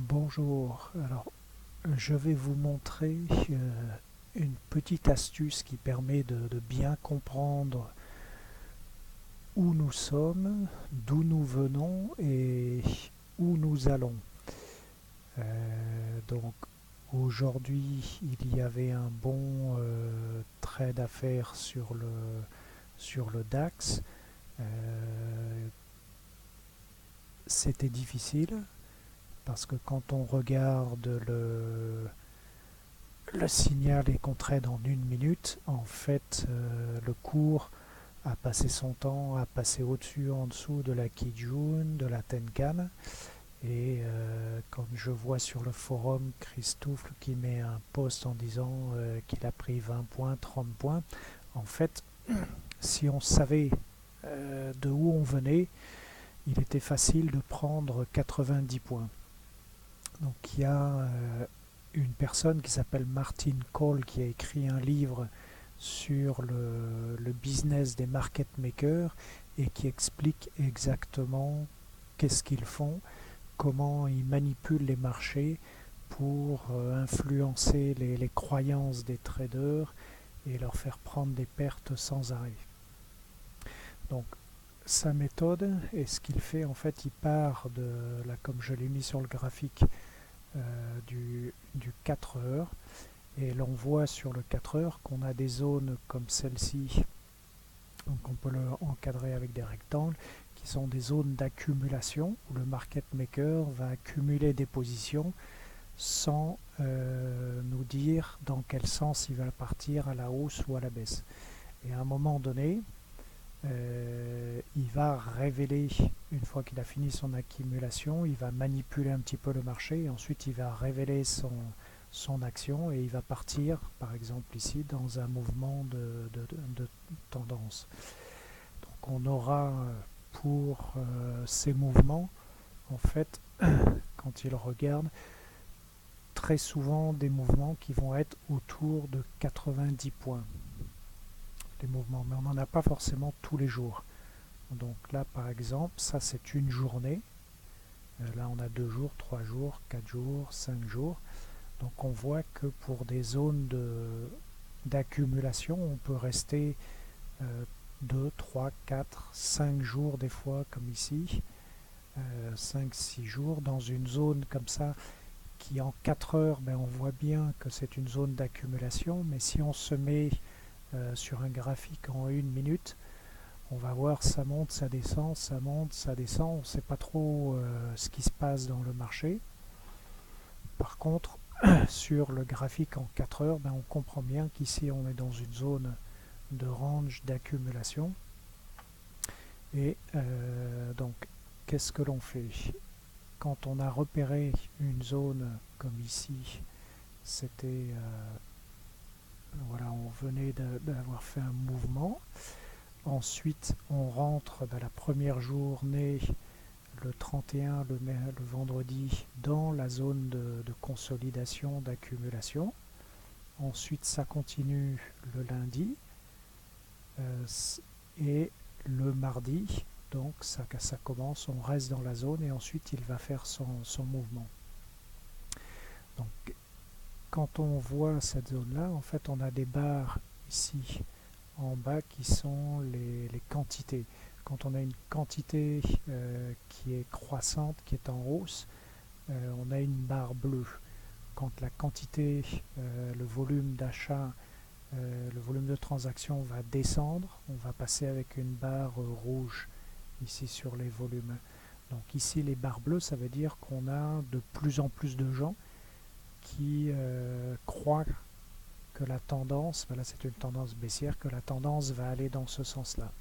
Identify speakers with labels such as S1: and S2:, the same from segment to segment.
S1: Bonjour, alors je vais vous montrer une petite astuce qui permet de bien comprendre où nous sommes, d'où nous venons et où nous allons. Donc aujourd'hui il y avait un bon trade à faire sur le DAX. Euh, C'était difficile parce que quand on regarde le signal est qu'on trade en une minute. En fait, le cours a passé son temps à passer au-dessus, en dessous de la Kijun, de la Tenkan. Et quand je vois sur le forum Christoufle qui met un post en disant qu'il a pris 20 points, 30 points, en fait, si on savait de où on venait, il était facile de prendre 90 points. Donc il y a une personne qui s'appelle Martin Cole qui a écrit un livre sur le business des market makers et qui explique exactement qu'est-ce qu'ils font, comment ils manipulent les marchés pour influencer les croyances des traders et leur faire prendre des pertes sans arrêt. Donc sa méthode et ce qu'il fait, en fait, il part de, là comme je l'ai mis sur le graphique, du 4 heures. Et l'on voit sur le 4 heures qu'on a des zones comme celle-ci, donc on peut le encadrer avec des rectangles, qui sont des zones d'accumulation où le market maker va accumuler des positions sans nous dire dans quel sens il va partir, à la hausse ou à la baisse. Et à un moment donné, il va révéler, une fois qu'il a fini son accumulation, il va manipuler un petit peu le marché et ensuite il va révéler son action et il va partir, par exemple ici, dans un mouvement de tendance. Donc on aura pour ces mouvements, en fait, quand il regarde, très souvent des mouvements qui vont être autour de 90 points. Les mouvements, mais on n'en a pas forcément tous les jours. Donc là, par exemple, ça c'est une journée. Là, on a 2 jours, 3 jours, 4 jours, 5 jours. Donc on voit que pour des zones d'accumulation, on peut rester 2, 3, 4, 5 jours des fois, comme ici, 5-6 jours dans une zone comme ça, qui en 4 heures, ben, on voit bien que c'est une zone d'accumulation, mais si on se met sur un graphique en une minute, on va voir ça monte, ça descend, ça monte, ça descend. On ne sait pas trop ce qui se passe dans le marché. Par contre, sur le graphique en 4 heures, ben, on comprend bien qu'ici on est dans une zone de range d'accumulation. Et donc, qu'est-ce que l'on fait? Quand on a repéré une zone comme ici, c'était voilà, on venait d'avoir fait un mouvement. Ensuite, on rentre dans la première journée, le 31, le vendredi, dans la zone de consolidation, d'accumulation. Ensuite, ça continue le lundi et le mardi. Donc, ça commence, on reste dans la zone et ensuite, il va faire son mouvement. Donc, quand on voit cette zone-là, en fait, on a des barres ici en bas qui sont les quantités. Quand on a une quantité qui est croissante, qui est en hausse, on a une barre bleue. Quand la quantité, le volume d'achat, le volume de transaction va descendre, on va passer avec une barre rouge ici sur les volumes. Donc ici les barres bleues, ça veut dire qu'on a de plus en plus de gens qui croient que la tendance, voilà, c'est une tendance baissière, que la tendance va aller dans ce sens-là.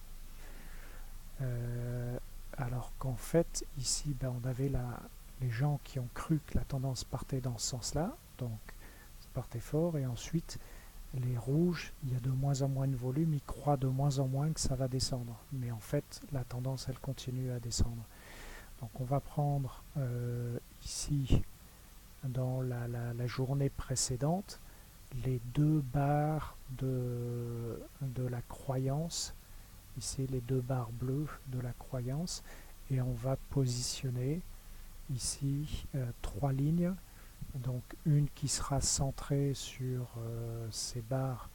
S1: Alors qu'en fait, ici, ben, on avait les gens qui ont cru que la tendance partait dans ce sens-là, donc ça partait fort, et ensuite, les rouges, il y a de moins en moins de volume, ils croient de moins en moins que ça va descendre. Mais en fait, la tendance, elle continue à descendre. Donc on va prendre ici, dans la journée précédente, les deux barres de la croyance, ici les deux barres bleues de la croyance, et on va positionner ici 3 lignes, donc une qui sera centrée sur ces barres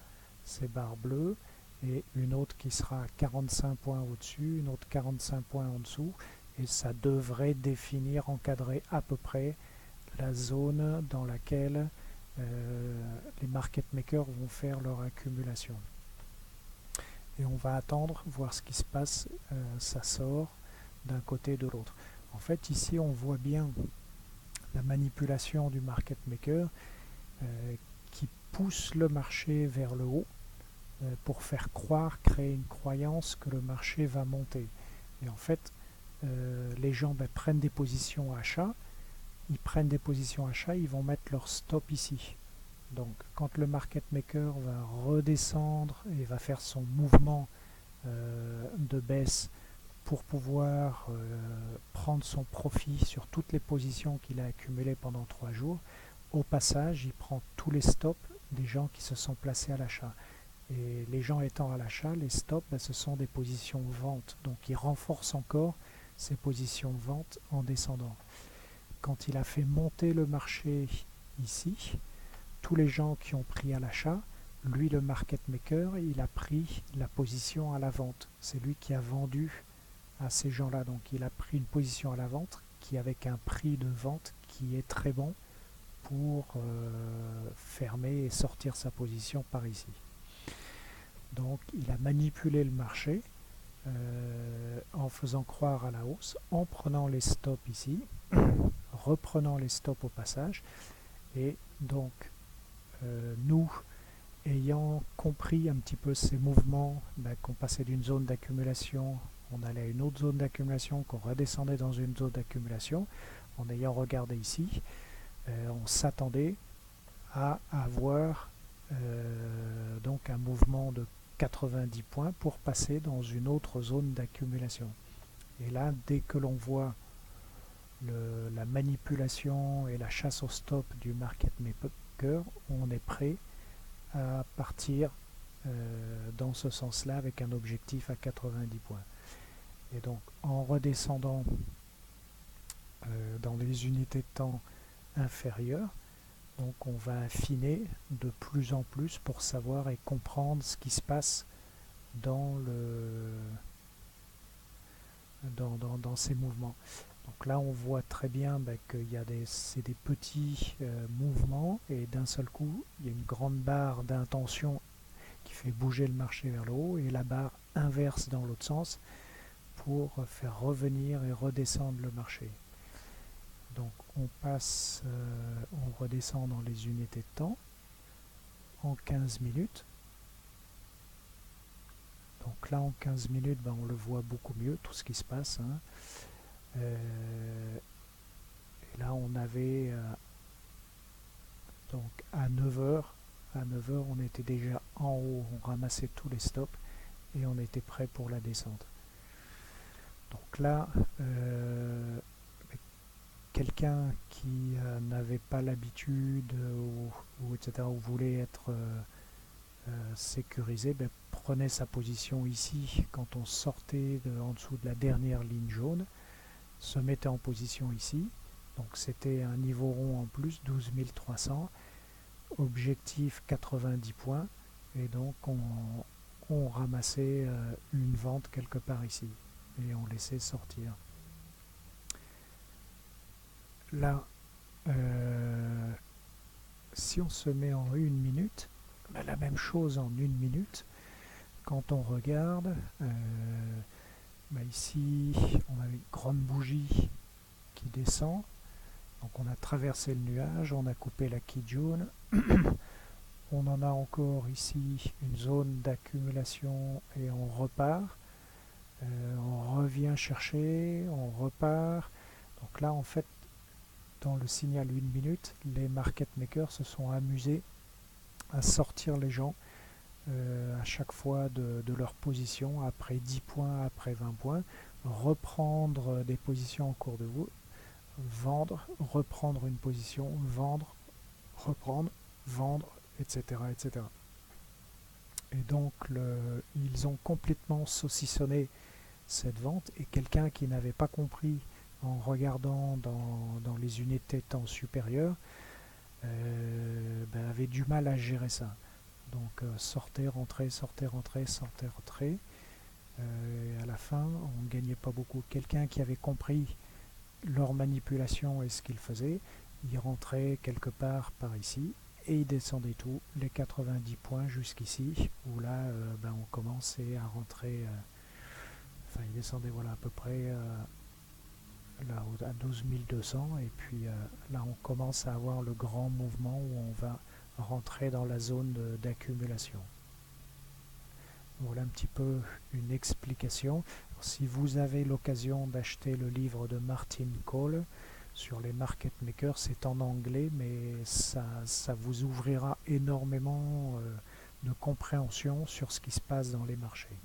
S1: bleues, et une autre qui sera à 45 points au-dessus, une autre 45 points en dessous, et ça devrait définir, encadrer à peu près la zone dans laquelle les market makers vont faire leur accumulation. Et on va attendre, voir ce qui se passe, ça sort d'un côté et de l'autre. En fait, ici, on voit bien la manipulation du market maker qui pousse le marché vers le haut pour faire croire, créer une croyance que le marché va monter. Et en fait, les gens prennent des positions achats, ils vont mettre leur stop ici. Donc quand le market maker va redescendre et va faire son mouvement de baisse pour pouvoir prendre son profit sur toutes les positions qu'il a accumulées pendant 3 jours, au passage, il prend tous les stops des gens qui se sont placés à l'achat. Et les gens étant à l'achat, les stops, ce sont des positions vente. Donc il renforce encore ces positions vente en descendant. Quand il a fait monter le marché ici, tous les gens qui ont pris à l'achat, lui le market maker, il a pris la position à la vente. C'est lui qui a vendu à ces gens-là. Donc il a pris une position à la vente qui avec un prix de vente qui est très bon pour fermer et sortir sa position par ici. Donc il a manipulé le marché en faisant croire à la hausse, en prenant les stops ici, reprenant les stops au passage, et donc nous, ayant compris un petit peu ces mouvements, qu'on passait d'une zone d'accumulation, on allait à une autre zone d'accumulation, qu'on redescendait dans une zone d'accumulation, en ayant regardé ici, on s'attendait à avoir donc un mouvement de 90 points pour passer dans une autre zone d'accumulation. Et là, dès que l'on voit la manipulation et la chasse au stop du market maker, on est prêt à partir dans ce sens-là avec un objectif à 90 points. Et donc en redescendant dans les unités de temps inférieures, donc on va affiner de plus en plus pour savoir et comprendre ce qui se passe dans ces mouvements. Donc là on voit très bien qu'il y a des petits mouvements, et d'un seul coup il y a une grande barre d'intention qui fait bouger le marché vers le haut, et la barre inverse dans l'autre sens pour faire revenir et redescendre le marché. Donc on redescend dans les unités de temps en 15 minutes. Donc là en 15 minutes, on le voit beaucoup mieux, tout ce qui se passe. Et là on avait donc à 9h, on était déjà en haut, on ramassait tous les stops et on était prêt pour la descente. Donc là, quelqu'un qui n'avait pas l'habitude ou etc., ou voulait être sécurisé, prenait sa position ici quand on sortait en dessous de la dernière ligne jaune, se mettait en position ici. Donc c'était un niveau rond en plus, 12 300, objectif 90 points, et donc on ramassait une vente quelque part ici et on laissait sortir. Là, si on se met en 1 minute, la même chose en 1 minute. Quand on regarde, ici on a une grande bougie qui descend, donc on a traversé le nuage, on a coupé la Kijun, on en a encore ici une zone d'accumulation et on repart, on revient chercher, on repart. Donc là en fait, dans le signal 1 minute, les market makers se sont amusés à sortir les gens à chaque fois de leur position, après 10 points, après 20 points, reprendre des positions en cours de route, vendre, reprendre une position, vendre, reprendre, vendre, etc. etc. Et donc ils ont complètement saucissonné cette vente, et quelqu'un qui n'avait pas compris en regardant dans les unités de temps supérieures, avait du mal à gérer ça. Donc sortez, rentrez, sortez, rentrez, sortez, rentrez. Et à la fin, on ne gagnait pas beaucoup. Quelqu'un qui avait compris leur manipulation et ce qu'ils faisaient, il rentrait quelque part par ici et il descendait tout, les 90 points jusqu'ici, où là on commençait à rentrer, il descendait voilà, à peu près là, à 12 200 et puis là on commence à avoir le grand mouvement où on va rentrer dans la zone d'accumulation. Voilà un petit peu une explication. Si vous avez l'occasion d'acheter le livre de Martin Cole sur les market makers, c'est en anglais, mais ça vous ouvrira énormément de compréhension sur ce qui se passe dans les marchés.